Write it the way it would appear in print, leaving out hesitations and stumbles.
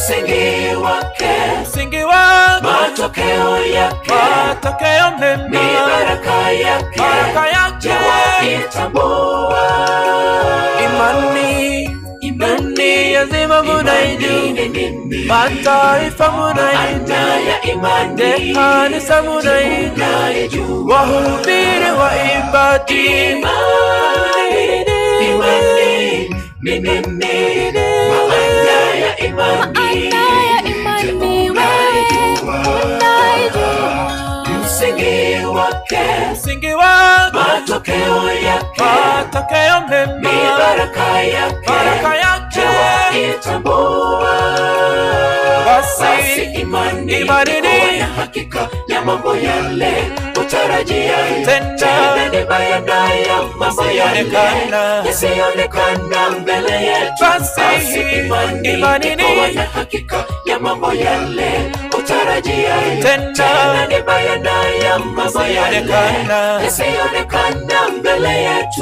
msingi wake, msingi wake, matokeo yake, matokeo mema, ni baraka yake, baraka yake. Je, waitambua? Imani yazima munaidu, mataifa munaidu, kanisa munaidu, wahubiri waimbaji. Imani ni nini? Maana ya imani, msingi wake, msingi wake, matokeo yake, matokeo mema, ni baraka yake, baraka yake. Je, waitambua? Basi imani ni ya hakika ya mambo yale utarajia, tena ni bayana ya mambo yale yasiyoonekana mbele yetu. Basi imani ni ya hakika ya mambo yale utarajia, tena ni bayana ya mambo yale yasiyoonekana mbele yetu.